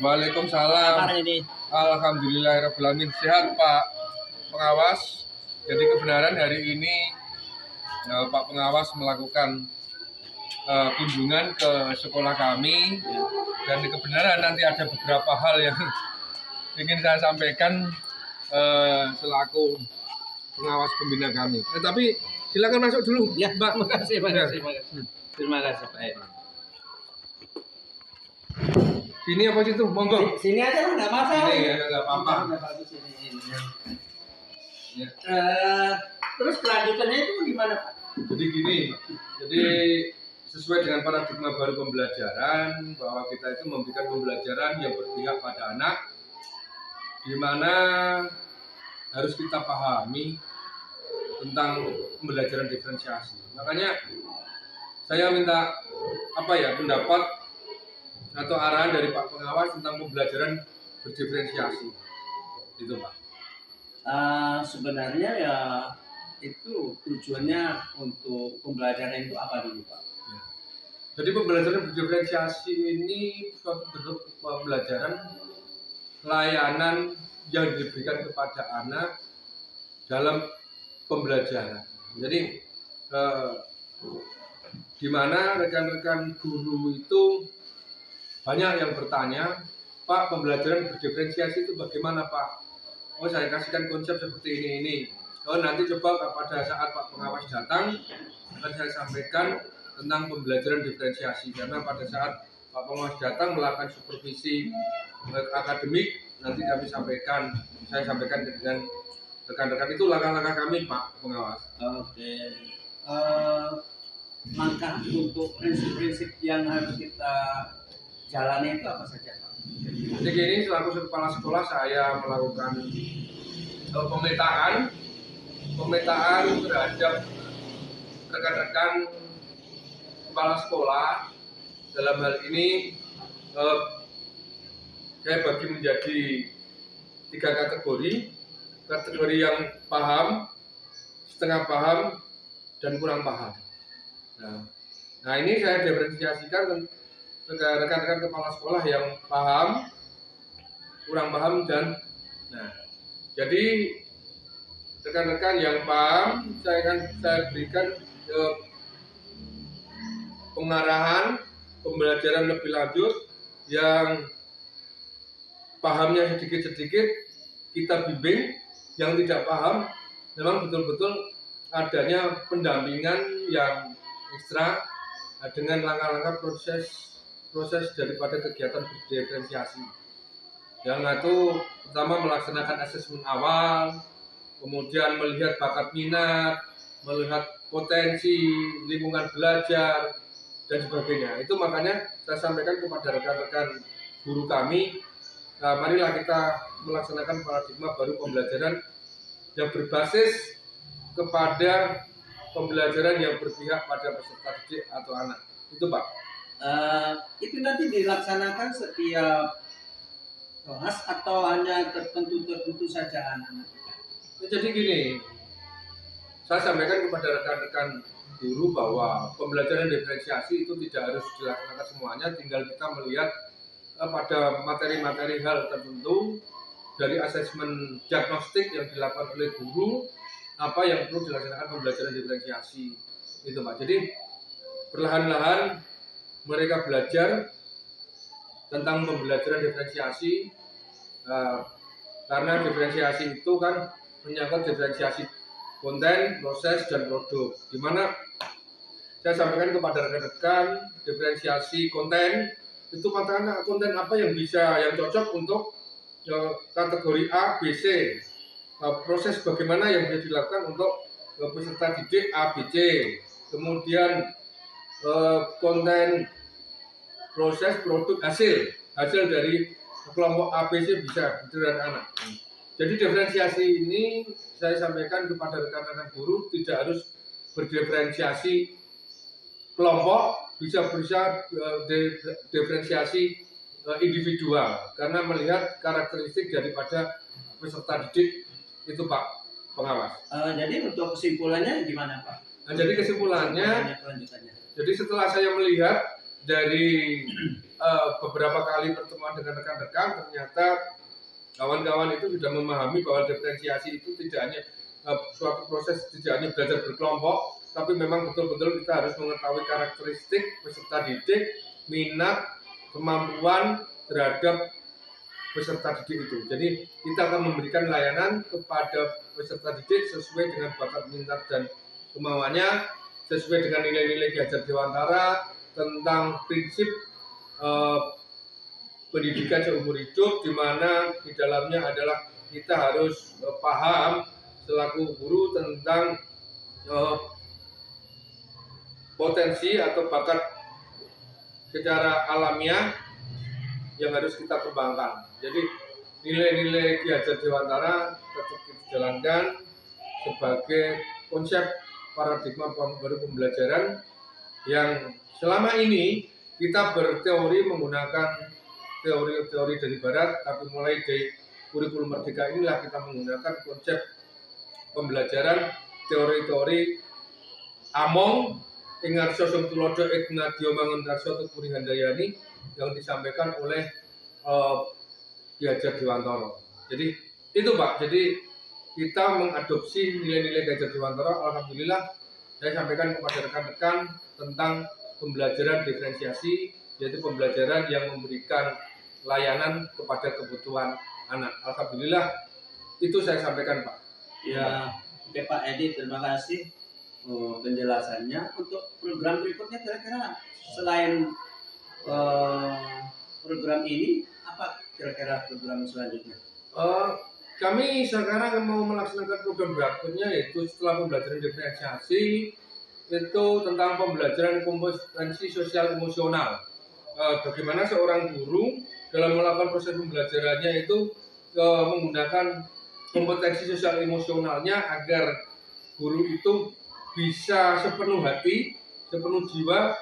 Waalaikumsalam. Alhamdulillahirabbil alamin. Sehat Pak Pengawas. Jadi kebenaran hari ini Pak Pengawas melakukan kunjungan ke sekolah kami, dan kebenaran nanti ada beberapa hal yang ingin saya sampaikan selaku pengawas pembina kami. Tapi silakan masuk dulu. Ya, Mbak. Terima kasih Pak. Sini apa situ? Monggo. Sini aja lah, nggak masalah. Ini nggak apa-apa. Ya. Terus kelanjutannya itu gimana Pak? Jadi gini, jadi sesuai dengan paradigma baru pembelajaran, bahwa kita itu memberikan pembelajaran yang berpihak pada anak, di mana harus kita pahami tentang pembelajaran diferensiasi. Makanya saya minta pendapat atau arahan dari Pak Pengawas tentang pembelajaran berdiferensiasi. Itu Pak. Sebenarnya ya itu tujuannya untuk pembelajaran itu apa dulu Pak? Ya. Jadi pembelajaran berdiferensiasi ini suatu bentuk pembelajaran layanan yang diberikan kepada anak dalam pembelajaran. Jadi di mana rekan-rekan guru itu banyak yang bertanya, Pak, pembelajaran berdiferensiasi itu bagaimana Pak? Oh, saya kasihkan konsep seperti ini. Oh, nanti coba pada saat Pak Pengawas datang akan saya sampaikan tentang pembelajaran diferensiasi, karena pada saat Pak Pengawas datang melakukan supervisi akademik, nanti saya sampaikan dengan rekan-rekan. Itu langkah-langkah kami Pak Pengawas. Oke. Langkah untuk prinsip-prinsip yang harus kita jalani itu apa saja Pak? Jadi ini selaku kepala sekolah saya melakukan pemetaan terhadap rekan-rekan kepala sekolah. Dalam hal ini saya bagi menjadi 3 kategori. Kategori yang paham, setengah paham, dan kurang paham. Nah ini saya diferensiasikan rekan-rekan kepala sekolah yang paham, kurang paham, dan jadi rekan-rekan yang paham saya berikan pengarahan pembelajaran lebih lanjut. Yang pahamnya sedikit-sedikit kita bimbing, yang tidak paham memang betul-betul adanya pendampingan yang ekstra dengan langkah-langkah proses daripada kegiatan berdiferensiasi. Yang itu pertama melaksanakan asesmen awal, kemudian melihat bakat minat, melihat potensi lingkungan belajar, dan sebagainya. Itu makanya saya sampaikan kepada rekan-rekan guru kami, marilah kita melaksanakan paradigma baru pembelajaran yang berbasis kepada pembelajaran yang berpihak pada peserta didik atau anak. Itu Pak. Itu nanti dilaksanakan setiap kelas atau hanya tertentu saja anak-anak? Jadi gini, saya sampaikan kepada rekan-rekan guru bahwa pembelajaran diferensiasi itu tidak harus dilaksanakan semuanya, tinggal kita melihat pada materi-materi hal tertentu dari asesmen diagnostik yang dilakukan oleh guru, apa yang perlu dilaksanakan pembelajaran diferensiasi. Itu Pak. Jadi perlahan-lahan mereka belajar tentang pembelajaran diferensiasi, karena diferensiasi itu kan menyangkut diferensiasi konten, proses, dan produk. Di mana saya sampaikan kepada rekan-rekan diferensiasi konten itu katakan konten apa yang cocok untuk kategori A, B, C. Proses bagaimana yang bisa dilakukan untuk peserta didik A, B, C. Kemudian konten, proses, produk, hasil dari kelompok ABC bisa dan anak. Jadi diferensiasi ini saya sampaikan kepada rekan-rekan guru tidak harus berdiferensiasi kelompok, bisa diferensiasi individual karena melihat karakteristik daripada peserta didik. Itu Pak Pengawas. Jadi untuk kesimpulannya gimana Pak? Jadi kesimpulannya, jadi setelah saya melihat dari beberapa kali pertemuan dengan rekan-rekan, ternyata kawan-kawan itu sudah memahami bahwa diferensiasi itu tidak hanya suatu proses, tidak hanya belajar berkelompok, tapi memang betul-betul kita harus mengetahui karakteristik peserta didik, minat, kemampuan terhadap peserta didik itu. Jadi kita akan memberikan layanan kepada peserta didik sesuai dengan bakat, minat, dan kemauannya, sesuai dengan nilai-nilai Ki Hajar Dewantara tentang prinsip pendidikan seumur hidup, di mana di dalamnya adalah kita harus paham selaku guru tentang potensi atau bakat secara alamiah yang harus kita kembangkan. Jadi nilai-nilai Ki Hajar Dewantara tetap kita jalankan sebagai konsep paradigma baru pembelajaran yang selama ini kita berteori menggunakan teori-teori dari barat, tapi mulai dari kurikulum Merdeka inilah kita menggunakan konsep pembelajaran teori-teori Among Ingarso Tulodo Ignadio Mangundarso Tukuri Handayani yang disampaikan oleh Ki Hajar Dewantara. Jadi itu Pak, jadi kita mengadopsi nilai-nilai Ki Hajar Dewantara. Alhamdulillah saya sampaikan kepada rekan-rekan tentang pembelajaran diferensiasi, yaitu pembelajaran yang memberikan layanan kepada kebutuhan anak. Alhamdulillah itu saya sampaikan Pak. Ya, oke Pak Edi, terima kasih penjelasannya. Untuk program berikutnya kira-kira selain program ini, apa kira-kira program selanjutnya? Kami sekarang mau melaksanakan program berikutnya, yaitu setelah pembelajaran diferensiasi itu tentang pembelajaran kompetensi sosial emosional. Bagaimana seorang guru dalam melakukan proses pembelajarannya itu menggunakan kompetensi sosial emosionalnya agar guru itu bisa sepenuh hati, sepenuh jiwa